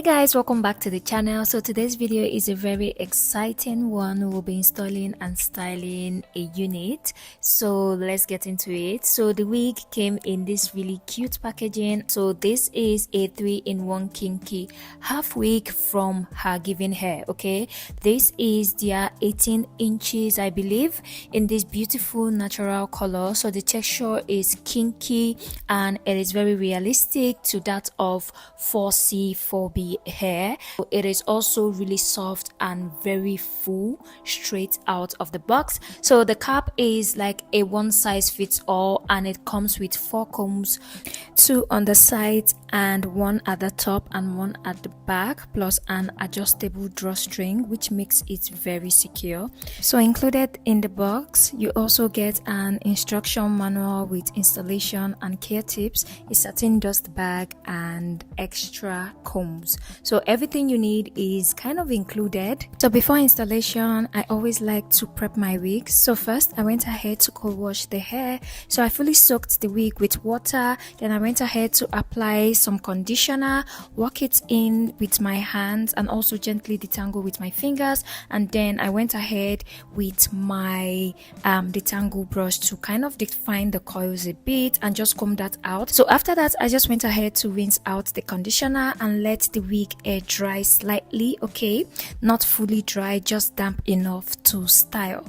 Hey guys, welcome back to the channel. So today's video is a very exciting one. We'll be installing and styling a unit, so let's get into it. So the wig came in this really cute packaging. So this is a 3-in-1 kinky half wig from HerGivenHair. Okay, this is their 18 inches, I believe, in this beautiful natural color. So the texture is kinky and it is very realistic to that of 4C 4B hair. It is also really soft and very full straight out of the box. So the cap is like a one size fits all, and it comes with 4 combs, 2 on the sides and 1 at the top and 1 at the back, plus an adjustable drawstring, which makes it very secure. So included in the box, you also get an instruction manual with installation and care tips, a satin dust bag, and extra combs. So everything you need is kind of included. So before installation, I always like to prep my wig. So first I went ahead to cold wash the hair. So I fully soaked the wig with water. Then I went ahead to apply some conditioner, work it in with my hands, and also gently detangle with my fingers. And then I went ahead with my detangle brush to kind of define the coils a bit and just comb that out. So after that, I just went ahead to rinse out the conditioner and let the wig air dry slightly. Okay, not fully dry, just damp enough to style.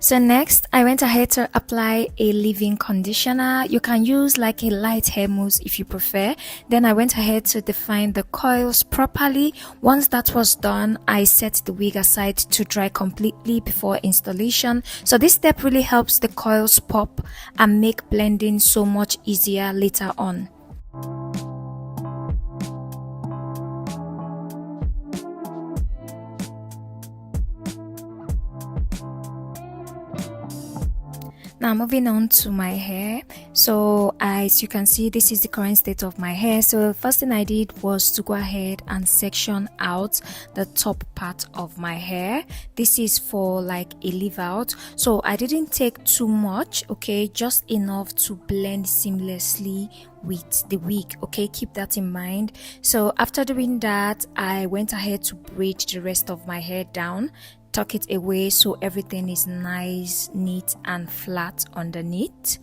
So next, I went ahead to apply a leave-in conditioner. You can use like a light hair mousse if you prefer. Then I went ahead to define the coils properly. Once that was done, I set the wig aside to dry completely before installation. So this step really helps the coils pop and make blending so much easier later on. Now moving on to my hair. So as you can see, this is the current state of my hair. So the first thing I did was to go ahead and section out the top part of my hair. This is for like a leave out. So I didn't take too much, okay, just enough to blend seamlessly with the wig. Okay, keep that in mind. So after doing that, I went ahead to braid the rest of my hair down, tuck it away so everything is nice, neat and flat underneath.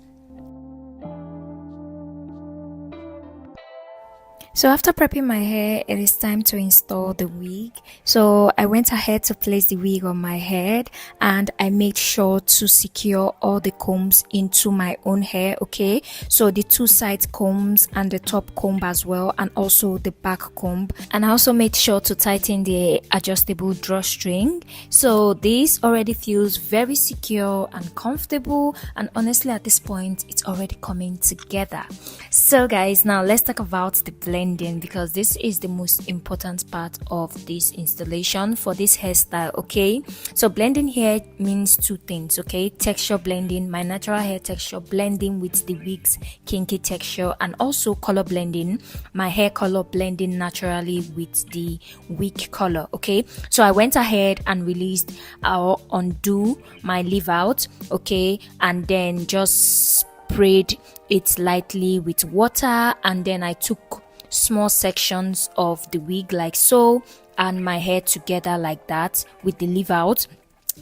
So after prepping my hair, it is time to install the wig. So I went ahead to place the wig on my head, and I made sure to secure all the combs into my own hair. Okay, so the 2 side combs and the top comb as well, and also the back comb. And I also made sure to tighten the adjustable drawstring. So this already feels very secure and comfortable, and honestly at this point it's already coming together. So guys, now let's talk about the blending, because this is the most important part of this installation for this hairstyle. Okay, so blending here means 2 things. Okay, texture blending, my natural hair texture blending with the wig's kinky texture, and also color blending, my hair color blending naturally with the wig color. Okay, so I went ahead and released or undo my leave out, okay, and then just sprayed it lightly with water, and then I took small sections of the wig like so and my hair together like that with the leave out.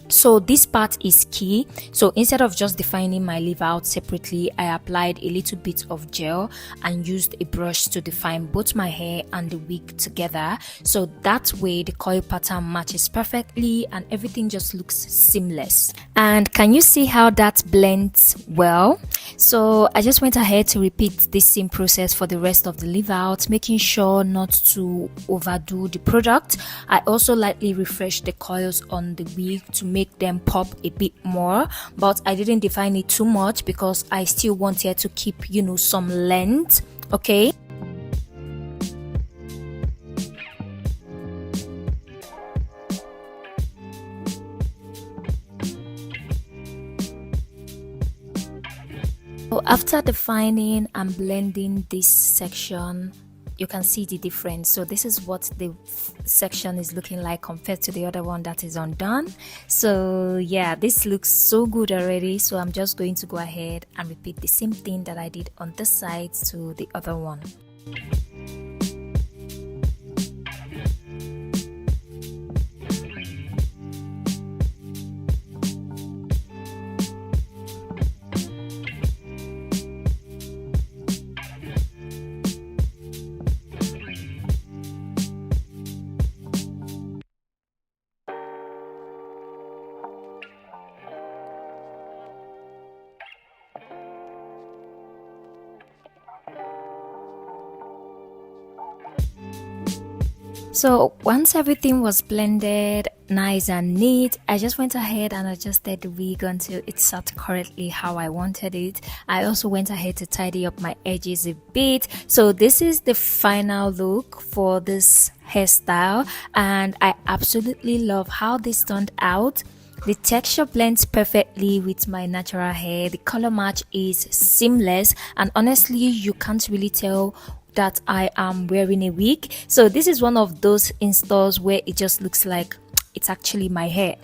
So this part is key. So instead of just defining my leave out separately, I applied a little bit of gel and used a brush to define both my hair and the wig together. So that way the coil pattern matches perfectly and everything just looks seamless. And can you see how that blends well? So I just went ahead to repeat this same process for the rest of the leave out, making sure not to overdo the product. I also lightly refreshed the coils on the wig to make them pop a bit more, but I didn't define it too much because I still wanted to keep, you know, some length. Okay, so after defining and blending this section, you can see the difference. So this is what the section is looking like compared to the other one that is undone. So yeah, this looks so good already. So I'm just going to go ahead and repeat the same thing that I did on this side to the other one. So once everything was blended nice and neat, I just went ahead and adjusted the wig until it sat correctly how I wanted it. I also went ahead to tidy up my edges a bit. So this is the final look for this hairstyle, and I absolutely love how this turned out. The texture blends perfectly with my natural hair. The color match is seamless, and honestly you can't really tell that I am wearing a wig. So this is one of those installs where it just looks like it's actually my hair.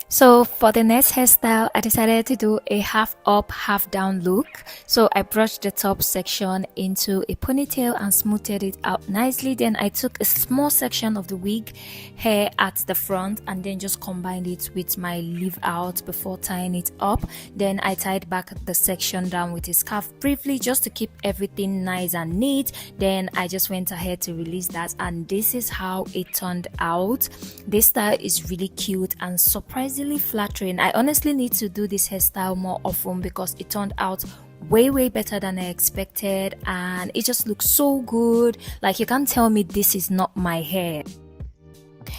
So for the next hairstyle, I decided to do a half up, half down look. So I brushed the top section into a ponytail and smoothed it out nicely. Then I took a small section of the wig hair at the front and then just combined it with my leave out before tying it up. Then I tied back the section down with a scarf briefly just to keep everything nice and neat. Then I just went ahead to release that, and this is how it turned out. This style is really cute and surprisingly flattering. I honestly need to do this hairstyle more often because it turned out way better than I expected, and it just looks so good. Like, you can't tell me this is not my hair.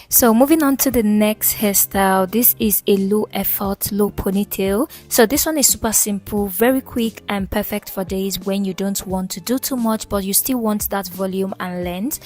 So moving on to the next hairstyle, this is a low effort low ponytail. So this one is super simple, very quick, and perfect for days when you don't want to do too much but you still want that volume and length.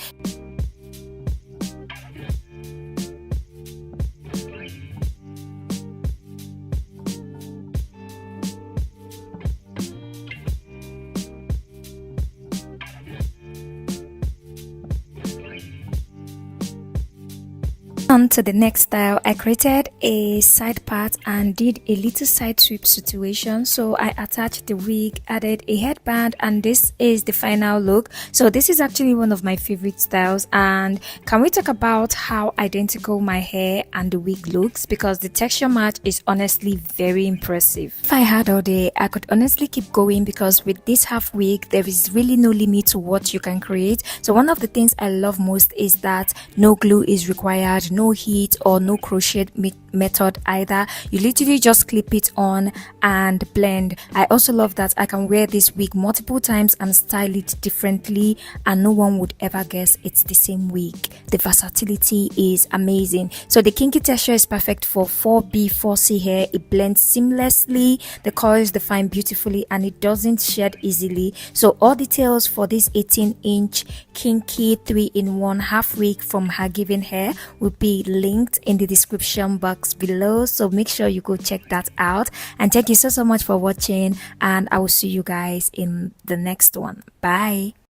On to the next style, I created a side part and did a little side sweep situation. So I attached the wig, added a headband, and this is the final look. So this is actually one of my favorite styles, and can we talk about how identical my hair and the wig looks, because the texture match is honestly very impressive. If I had all day, I could honestly keep going, because with this half wig there is really no limit to what you can create. So one of the things I love most is that no glue is required, no heat or no crochet method either. You literally just clip it on and blend. I also love that I can wear this wig multiple times and style it differently, and no one would ever guess it's the same wig. The versatility is amazing. So the kinky texture is perfect for 4B 4C hair. It blends seamlessly, the colors define beautifully, and it doesn't shed easily. So all details for this 18-inch kinky 3-in-1 half wig from HerGivenHair will be linked in the description box below, so make sure you go check that out. And thank you so much for watching, and I will see you guys in the next one. Bye.